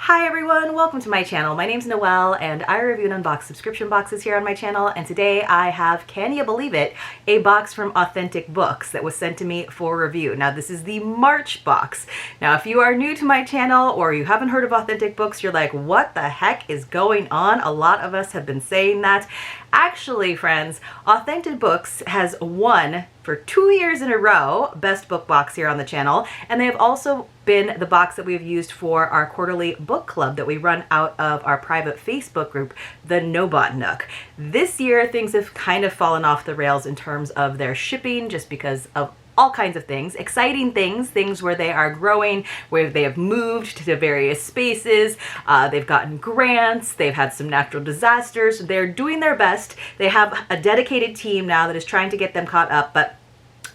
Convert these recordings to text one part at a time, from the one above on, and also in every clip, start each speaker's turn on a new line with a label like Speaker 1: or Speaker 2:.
Speaker 1: Hi everyone, welcome to my channel. My name's Noelle and I review and unbox subscription boxes here on my channel, and today I have, can you believe it, a box from Authentic Books that was sent to me for review. Now this is the March box. Now if you are new to my channel or you haven't heard of Authentic Books, you're like, what the heck is going on? A lot of us have been saying that. Actually, friends, Authentic Books has won for 2 years in a row Best Book Box here on the channel, and they have also been the box that we've used for our quarterly book club that we run out of our private Facebook group, the Nobot Nook. This year, things have kind of fallen off the rails in terms of their shipping just because of all kinds of things, exciting things where they are growing, where they have moved to various spaces, they've gotten grants, they've had some natural disasters, they're doing their best. They have a dedicated team now that is trying to get them caught up, but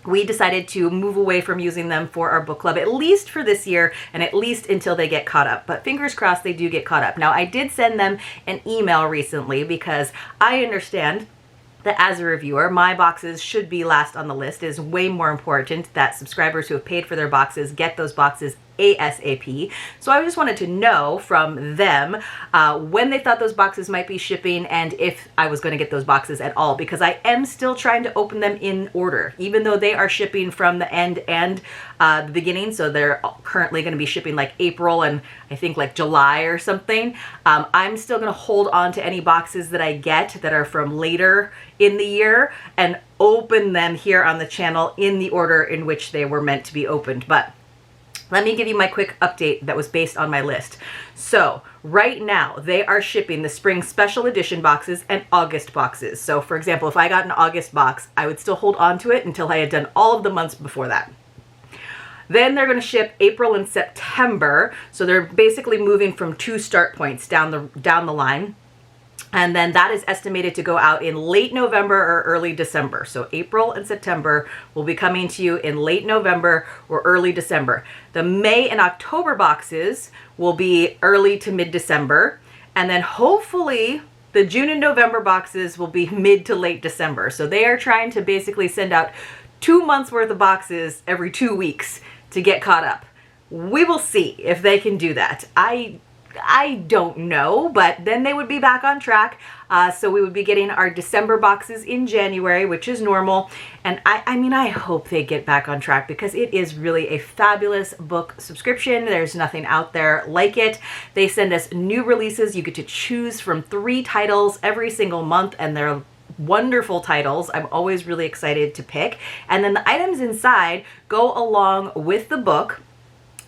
Speaker 1: we decided to move away from using them for our book club, at least for this year and at least until they get caught up. But fingers crossed they do get caught up. Now, I did send them an email recently because I understand that as a reviewer, my boxes should be last on the list. It is way more important that subscribers who have paid for their boxes get those boxes ASAP. So I just wanted to know from them when they thought those boxes might be shipping and if I was going to get those boxes at all, because I am still trying to open them in order, even though they are shipping from the end and the beginning. So they're currently going to be shipping like April and I think like July or something. I'm still going to hold on to any boxes that I get that are from later in the year and open them here on the channel in the order in which they were meant to be opened. But let me give you my quick update that was based on my list. So right now they are shipping the spring special edition boxes and August boxes. So for example, if I got an August box, I would still hold on to it until I had done all of the months before that. Then they're going to ship April and September. So they're basically moving from 2 start points down the line. And then that is estimated to go out in late November or early December. So April and September will be coming to you in late November or early December. The May and October boxes will be early to mid-December. And then hopefully the June and November boxes will be mid to late December. So they are trying to basically send out 2 months worth of boxes every 2 weeks to get caught up. We will see if they can do that. I don't know, but then they would be back on track. So we would be getting our December boxes in January, which is normal. And I mean, I hope they get back on track because it is really a fabulous book subscription. There's nothing out there like it. They send us new releases. You get to choose from 3 titles every single month, and they're wonderful titles. I'm always really excited to pick. And then the items inside go along with the book.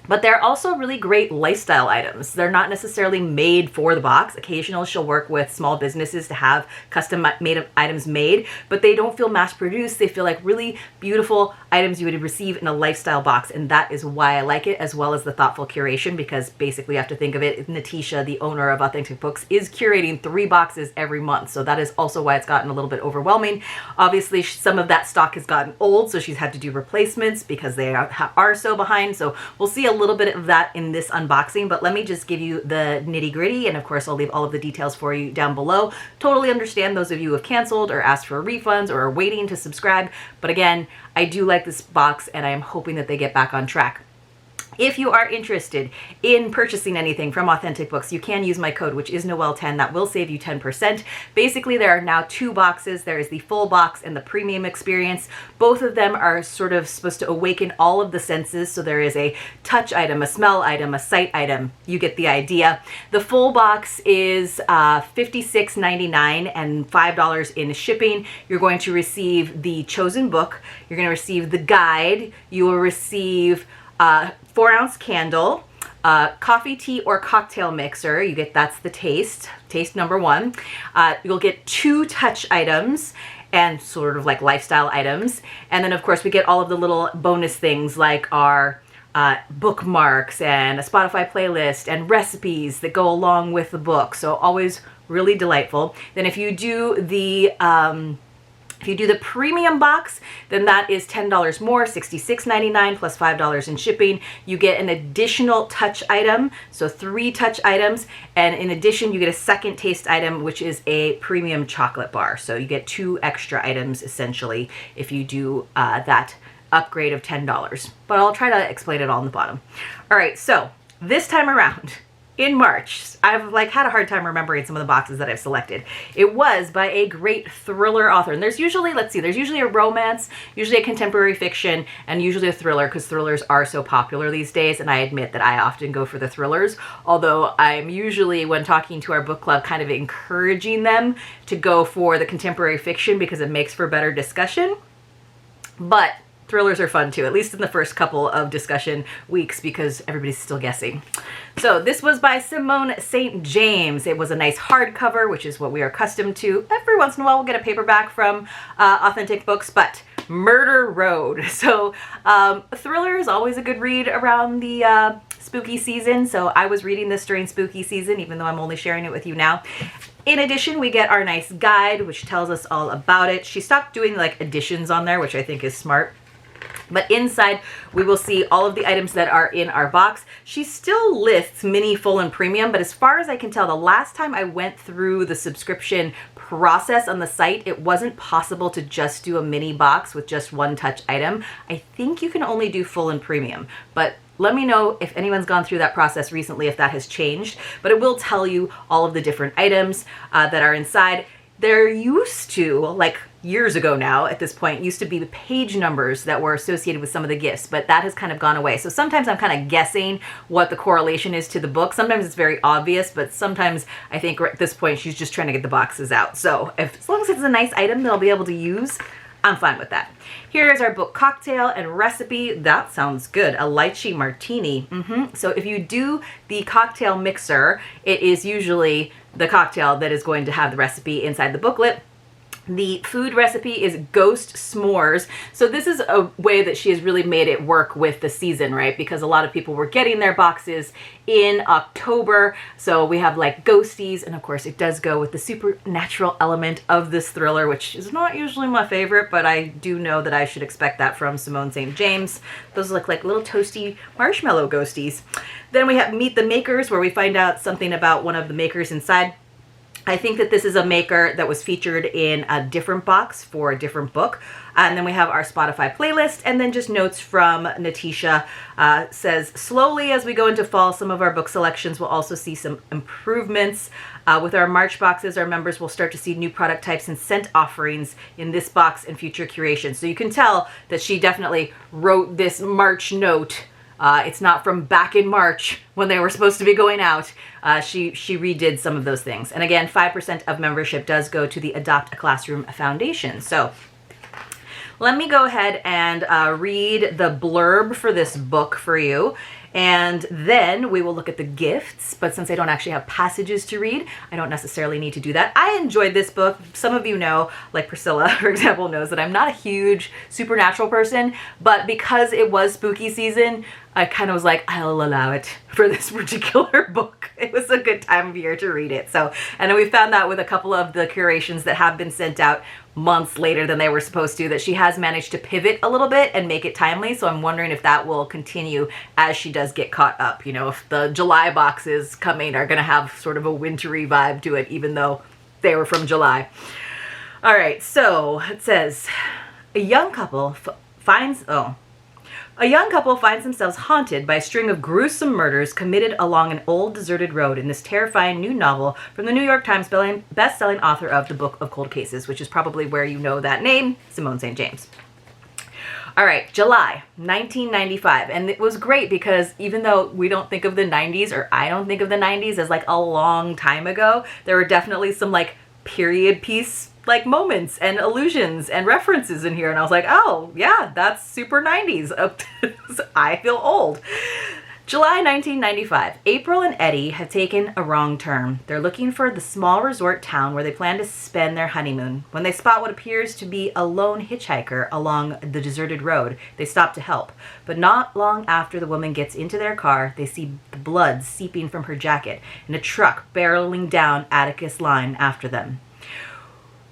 Speaker 1: But they're also really great lifestyle items. They're not necessarily made for the box. Occasionally she'll work with small businesses to have custom made items made, but they don't feel mass produced. They feel like really beautiful items you would receive in a lifestyle box. And that is why I like it, as well as the thoughtful curation, because basically you have to think of it, Natisha, the owner of Authentic Books, is curating 3 boxes every month. So that is also why it's gotten a little bit overwhelming. Obviously some of that stock has gotten old, so she's had to do replacements because they are so behind. So we'll see a little bit of that in this unboxing, but let me just give you the nitty gritty, and of course I'll leave all of the details for you down below. Totally understand those of you who have canceled or asked for refunds or are waiting to subscribe, but again, I do like this box and I am hoping that they get back on track. If you are interested in purchasing anything from Authentic Books, you can use my code, which is Noel10. That will save you 10%. Basically, there are now 2 boxes. There is the full box and the premium experience. Both of them are sort of supposed to awaken all of the senses. So there is a touch item, a smell item, a sight item. You get the idea. The full box is $56.99 and $5 in shipping. You're going to receive the chosen book. You're going to receive the guide. You will receive 4-ounce candle, coffee, tea, or cocktail mixer. You get, that's the taste number 1. You'll get 2 touch items and sort of like lifestyle items. And then of course we get all of the little bonus things like our bookmarks and a Spotify playlist and recipes that go along with the book. So always really delightful. Then if you do the premium box, then that is $10 more, $66.99 plus $5 in shipping. You get an additional touch item, so 3 touch items, and in addition you get a second taste item, which is a premium chocolate bar. So you get 2 extra items essentially if you do that upgrade of $10. But I'll try to explain it all on the bottom. All right, so this time around, in March. I've like had a hard time remembering some of the boxes that I've selected. It was by a great thriller author. And there's usually, let's see, there's usually a romance, usually a contemporary fiction, and usually a thriller, because thrillers are so popular these days. And I admit that I often go for the thrillers, although I'm usually, when talking to our book club, kind of encouraging them to go for the contemporary fiction because it makes for better discussion. But thrillers are fun too, at least in the first couple of discussion weeks, because everybody's still guessing. So this was by Simone St. James. It was a nice hardcover, which is what we are accustomed to. Every once in a while we'll get a paperback from Authentic Books, but Murder Road. So a thriller is always a good read around the spooky season. So I was reading this during spooky season, even though I'm only sharing it with you now. In addition, we get our nice guide, which tells us all about it. She stopped doing like editions on there, which I think is smart. But inside, we will see all of the items that are in our box. She still lists mini, full, and premium, but as far as I can tell, the last time I went through the subscription process on the site, it wasn't possible to just do a mini box with just one touch item. I think you can only do full and premium, but let me know if anyone's gone through that process recently, if that has changed. But it will tell you all of the different items that are inside. There used to, like years ago now at this point, used to be the page numbers that were associated with some of the gifts, but that has kind of gone away. So sometimes I'm kind of guessing what the correlation is to the book. Sometimes it's very obvious, but sometimes I think at this point she's just trying to get the boxes out. So as long as it's a nice item that I'll be able to use, I'm fine with that. Here is our book cocktail and recipe. That sounds good. A lychee martini. So if you do the cocktail mixer, it is usually the cocktail that is going to have the recipe inside the booklet. The food recipe is ghost s'mores. So this is a way that she has really made it work with the season, right? Because a lot of people were getting their boxes in October. So we have like ghosties, and of course it does go with the supernatural element of this thriller, which is not usually my favorite, but I do know that I should expect that from Simone St. James. Those look like little toasty marshmallow ghosties. Then we have Meet the Makers, where we find out something about one of the makers inside. I think that this is a maker that was featured in a different box for a different book. And then we have our Spotify playlist, and then just notes from Natisha. Says, slowly as we go into fall, some of our book selections will also see some improvements. With our March boxes, our members will start to see new product types and scent offerings in this box and future curations. So you can tell that she definitely wrote this March note. It's not from back in March when they were supposed to be going out. She redid some of those things. And again, 5% of membership does go to the Adopt a Classroom Foundation. So let me go ahead and read the blurb for this book for you. And then we will look at the gifts. But since I don't actually have passages to read, I don't necessarily need to do that. I enjoyed this book. Some of you know, like Priscilla, for example, knows that I'm not a huge supernatural person. But because it was spooky season, I kind of was like, I'll allow it for this particular book. It was a good time of year to read it. So, and we found that with a couple of the curations that have been sent out months later than they were supposed to, that she has managed to pivot a little bit and make it timely. So I'm wondering if that will continue as she does get caught up. You know, if the July boxes coming are going to have sort of a wintry vibe to it, even though they were from July. All right, so it says, a young couple finds themselves haunted by a string of gruesome murders committed along an old deserted road in this terrifying new novel from the New York Times best-selling author of The Book of Cold Cases, which is probably where you know that name, Simone St. James. All right, July 1995. And it was great because even though we don't think of the 90s, or I don't think of the 90s as like a long time ago, there were definitely some like period piece like moments and allusions and references in here, and I was like, oh yeah, that's super 90s. I feel old. July 1995. April and Eddie have taken a wrong turn. They're looking for the small resort town where they plan to spend their honeymoon. When they spot what appears to be a lone hitchhiker along the deserted road, they stop to help. But not long after the woman gets into their car, they see the blood seeping from her jacket and a truck barreling down Atticus Line after them.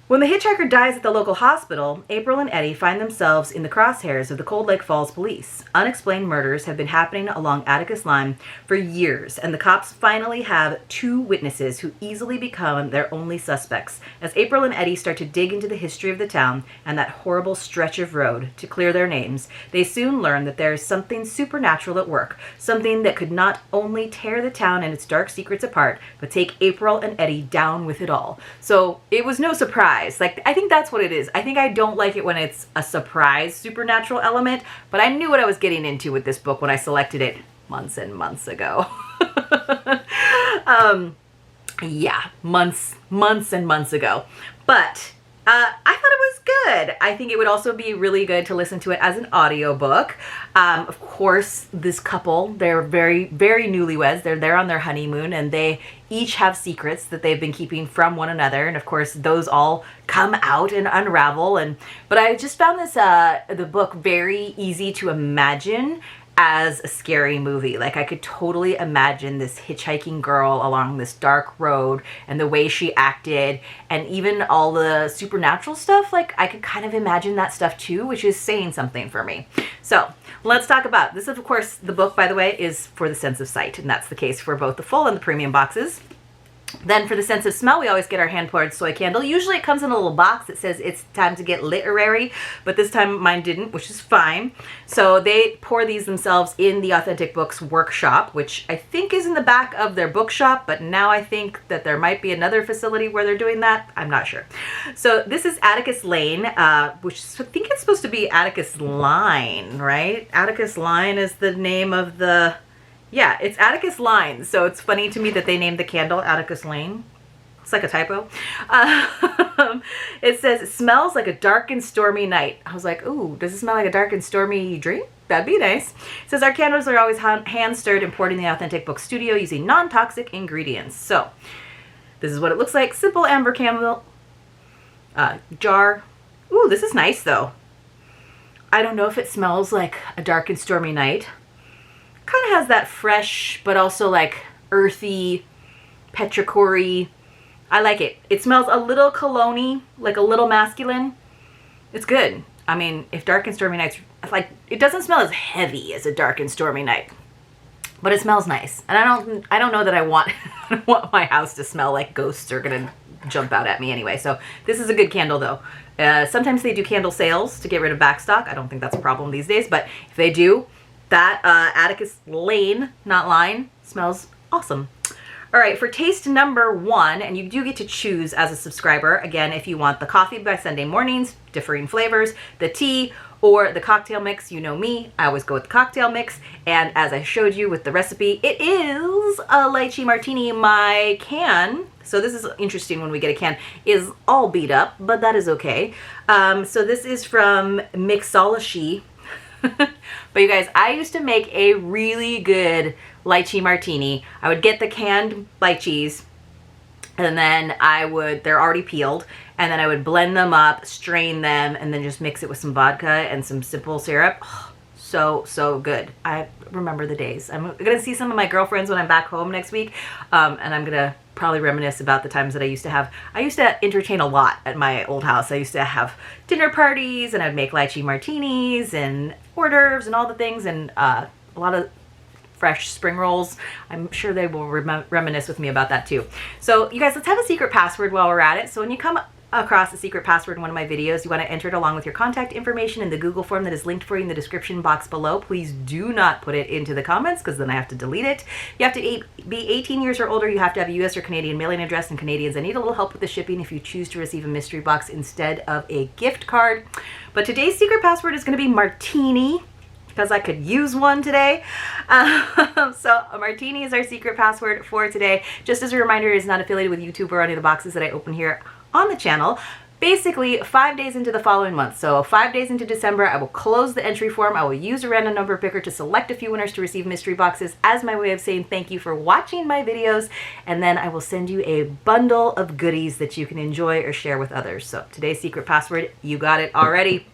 Speaker 1: When the hitchhiker dies at the local hospital, April and Eddie find themselves in the crosshairs of the Cold Lake Falls police. Unexplained murders have been happening along Atticus Line for years, and the cops finally have 2 witnesses who easily become their only suspects. As April and Eddie start to dig into the history of the town and that horrible stretch of road to clear their names, they soon learn that there is something supernatural at work, something that could not only tear the town and its dark secrets apart, but take April and Eddie down with it all. So it was no surprise. Like, I think that's what it is. I think I don't like it when it's a surprise supernatural element, but I knew what I was getting into with this book when I selected it months and months ago. Yeah, months and months ago. But I thought it was good. I think it would also be really good to listen to it as an audiobook. Of course, this couple, they're very, very newlyweds. They're there on their honeymoon, and they each have secrets that they've been keeping from one another. And of course, those all come out and unravel. But I just found this the book very easy to imagine as a scary movie. Like, I could totally imagine this hitchhiking girl along this dark road and the way she acted, and even all the supernatural stuff. Like, I could kind of imagine that stuff too, which is saying something for me. So let's talk about this. Of course, the book, by the way, is for the sense of sight, and that's the case for both the full and the premium boxes. Then for the sense of smell, we always get our hand-poured soy candle. Usually it comes in a little box that says it's time to get literary, but this time mine didn't, which is fine. So they pour these themselves in the Authentic Books workshop, which I think is in the back of their bookshop, but now I think that there might be another facility where they're doing that. I'm not sure. So this is Atticus Lane, which I think it's supposed to be Atticus Line, right? Atticus Line is the name of the... Yeah, it's Atticus Line, so it's funny to me that they named the candle Atticus Lane. It's like a typo. It says, it smells like a dark and stormy night. I was like, ooh, does it smell like a dark and stormy dream? That'd be nice. It says, our candles are always hand-stirred, imported in the Authentic Book Studio using non-toxic ingredients. So, this is what it looks like. Simple amber candle jar. Ooh, this is nice, though. I don't know if it smells like a dark and stormy night. Kind of has that fresh, but also like earthy, petrichor-y. I like it. It smells a little cologne-y, like a little masculine. It's good. I mean, if dark and stormy nights, like, it doesn't smell as heavy as a dark and stormy night, but it smells nice. And I don't know that I want my house to smell like ghosts are gonna jump out at me anyway. So this is a good candle though. Sometimes they do candle sales to get rid of backstock. I don't think that's a problem these days, but if they do, that Atticus Lane, not line, smells awesome. All right, for taste number 1, and you do get to choose as a subscriber, again, if you want the coffee by Sunday mornings, differing flavors, the tea, or the cocktail mix. You know me, I always go with the cocktail mix, and as I showed you with the recipe, it is a lychee martini. My can, so this is interesting when we get a can, is all beat up, but that is okay. So this is from Mixology. But you guys, I used to make a really good lychee martini. I would get the canned lychees, and then they're already peeled, and then I would blend them up, strain them, and then just mix it with some vodka and some simple syrup. Oh, so good. I remember the days. I'm gonna see some of my girlfriends when I'm back home next week, and I'm gonna probably reminisce about the times that I used to have. I used to entertain a lot at my old house. I used to have dinner parties, and I'd make lychee martinis and hors d'oeuvres and all the things, and a lot of fresh spring rolls. I'm sure they will reminisce with me about that too. So you guys, let's have a secret password while we're at it. So when you come across a secret password in one of my videos, you want to enter it along with your contact information in the Google form that is linked for you in the description box below. Please do not put it into the comments, because then I have to delete it. You have to be 18 years or older. You have to have a US or Canadian mailing address, and Canadians, I need a little help with the shipping if you choose to receive a mystery box instead of a gift card. But today's secret password is going to be martini, because I could use one today. So a martini is our secret password for today. Just as a reminder, it is not affiliated with YouTube or any of the boxes that I open here on the channel. Basically 5 days into the following month. So 5 days into December, I will close the entry form. I will use a random number picker to select a few winners to receive mystery boxes as my way of saying thank you for watching my videos. And then I will send you a bundle of goodies that you can enjoy or share with others. So today's secret password, you got it already.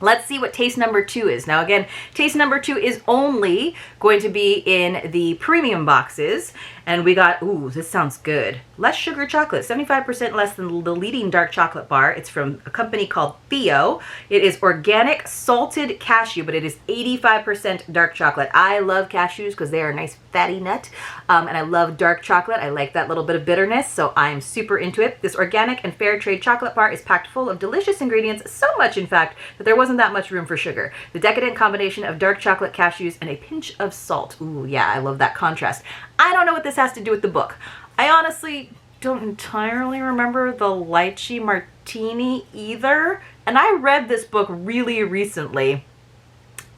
Speaker 1: Let's see what taste number 2 is. Now again, taste number 2 is only going to be in the premium boxes. And we got, ooh, this sounds good. Less sugar chocolate, 75% less than the leading dark chocolate bar. It's from a company called Theo. It is organic salted cashew, but it is 85% dark chocolate. I love cashews because they are a nice fatty nut. And I love dark chocolate. I like that little bit of bitterness, so I'm super into it. This organic and fair trade chocolate bar is packed full of delicious ingredients, so much in fact that there wasn't that much room for sugar. The decadent combination of dark chocolate, cashews, and a pinch of salt. Ooh, yeah, I love that contrast. I don't know what this has to do with the book. I honestly don't entirely remember the lychee martini either. And I read this book really recently,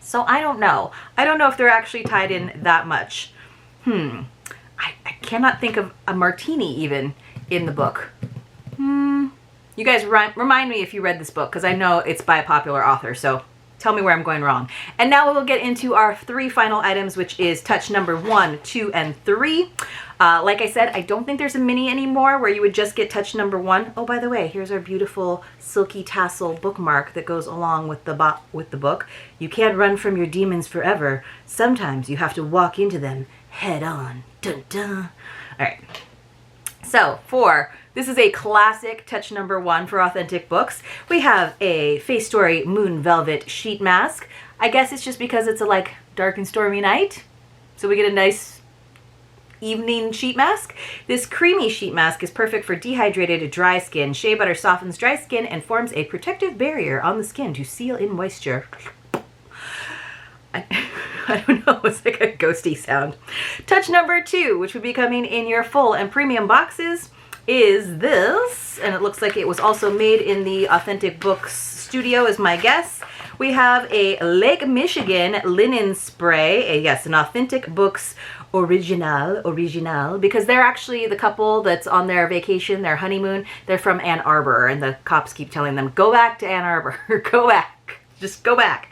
Speaker 1: so I don't know. I don't know if they're actually tied in that much. I cannot think of a martini even in the book. You guys remind me if you read this book, because I know it's by a popular author, so tell me where I'm going wrong. And now we'll get into our 3 final items, which is touch number 1, 2, and 3. Like I said, I don't think there's a mini anymore where you would just get touch number 1. Oh, by the way, here's our beautiful silky tassel bookmark that goes along with the book. You can't run from your demons forever. Sometimes you have to walk into them head on. Dun dun. All right. So this is a classic touch number 1 for authentic books. We have a Face Story Moon Velvet sheet mask. I guess it's just because it's a like dark and stormy night, so we get a nice evening sheet mask. This creamy sheet mask is perfect for dehydrated, dry skin. Shea butter softens dry skin and forms a protective barrier on the skin to seal in moisture. I don't know, it's like a ghosty sound. Touch number 2, which would be coming in your full and premium boxes, is this, and it looks like it was also made in the Authentic Books studio is my guess. We have a Lake Michigan linen spray, yes, an Authentic Books original, because they're actually the couple that's on their vacation, their honeymoon. They're from Ann Arbor, and the cops keep telling them, go back to Ann Arbor, go back, just go back.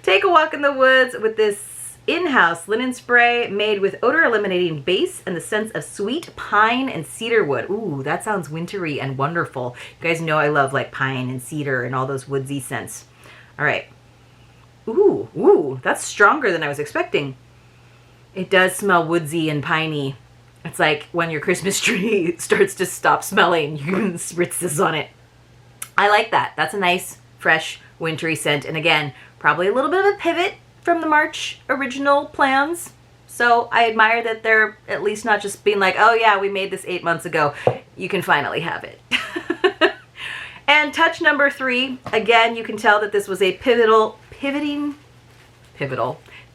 Speaker 1: Take a walk in the woods with this in-house linen spray made with odor-eliminating base and the scents of sweet pine and cedar wood. Ooh, that sounds wintry and wonderful. You guys know I love like pine and cedar and all those woodsy scents. All right. Ooh, that's stronger than I was expecting. It does smell woodsy and piney. It's like when your Christmas tree starts to stop smelling, you can spritz this on it. I like that. That's a nice, fresh, wintry scent. And again, probably a little bit of a pivot from the March original plans. So I admire that they're at least not just being like, oh yeah, we made this 8 months ago. You can finally have it. And touch number 3, again, you can tell that this was a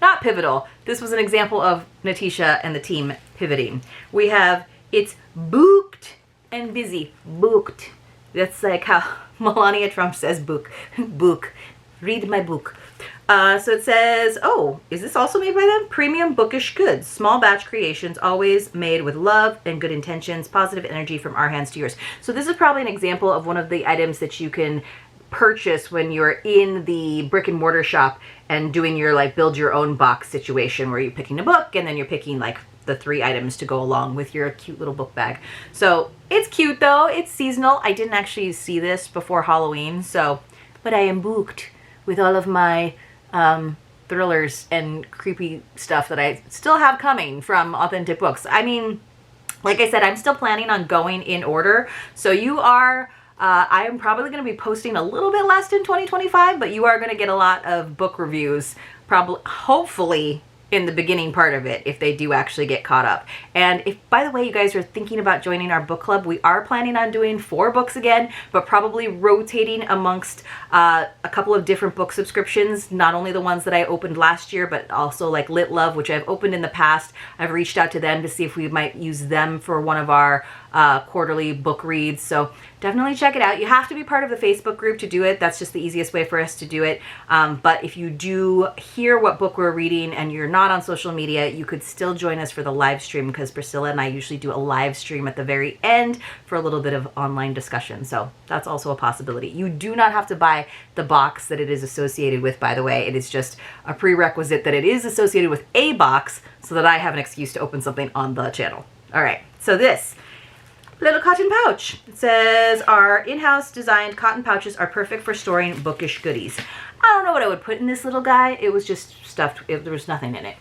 Speaker 1: not pivotal. This was an example of Natisha and the team pivoting. We have, it's booked and busy. Booked. That's like how Melania Trump says book. Book. Read my book. So it says, oh, is this also made by them? Premium bookish goods. Small batch creations, always made with love and good intentions. Positive energy from our hands to yours. So this is probably an example of one of the items that you can purchase when you're in the brick and mortar shop and doing your like build your own box situation where you're picking a book and then you're picking like the 3 items to go along with your cute little book bag. So it's cute though. It's seasonal. I didn't actually see this before Halloween, so, but I am booked with all of my thrillers and creepy stuff that I still have coming from Authentic Books. I mean, like I said, I'm still planning on going in order. So you are, I am probably going to be posting a little bit less in 2025, but you are going to get a lot of book reviews, probably, hopefully, in the beginning part of it, if they do actually get caught up. And if, by the way, you guys are thinking about joining our book club, we are planning on doing 4 books again, but probably rotating amongst a couple of different book subscriptions, not only the ones that I opened last year, but also like Lit Love, which I've opened in the past. I've reached out to them to see if we might use them for one of our quarterly book reads. So definitely check it out. You have to be part of the Facebook group to do it. That's just the easiest way for us to do it. But if you do hear what book we're reading and you're not on social media, you could still join us for the live stream, because Priscilla and I usually do a live stream at the very end for a little bit of online discussion. So that's also a possibility. You do not have to buy the box that it is associated with, by the way. It is just a prerequisite that it is associated with a box so that I have an excuse to open something on the channel. All right, so this, Little cotton pouch. It says, our in-house designed cotton pouches are perfect for storing bookish goodies. I don't know what I would put in this little guy. It was just stuffed. There was nothing in it.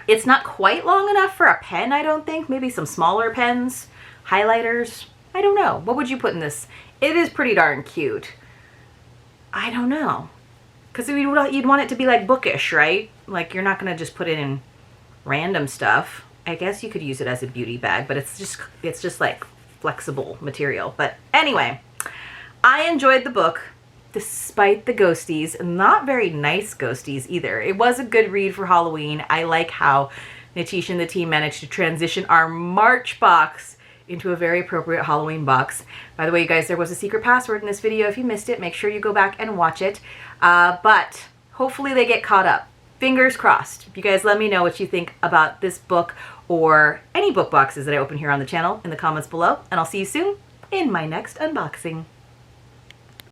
Speaker 1: It's not quite long enough for a pen, I don't think. Maybe some smaller pens, highlighters. I don't know. What would you put in this? It is pretty darn cute. I don't know. Because you'd want it to be like bookish, right? Like you're not going to just put it in random stuff. I guess you could use it as a beauty bag, but it's just like flexible material. But anyway, I enjoyed the book despite the ghosties. Not very nice ghosties either. It was a good read for Halloween. I like how Natish and the team managed to transition our March box into a very appropriate Halloween box. By the way, you guys, there was a secret password in this video. If you missed it, make sure you go back and watch it. But hopefully they get caught up. Fingers crossed. You guys let me know what you think about this book or any book boxes that I open here on the channel in the comments below. And I'll see you soon in my next unboxing.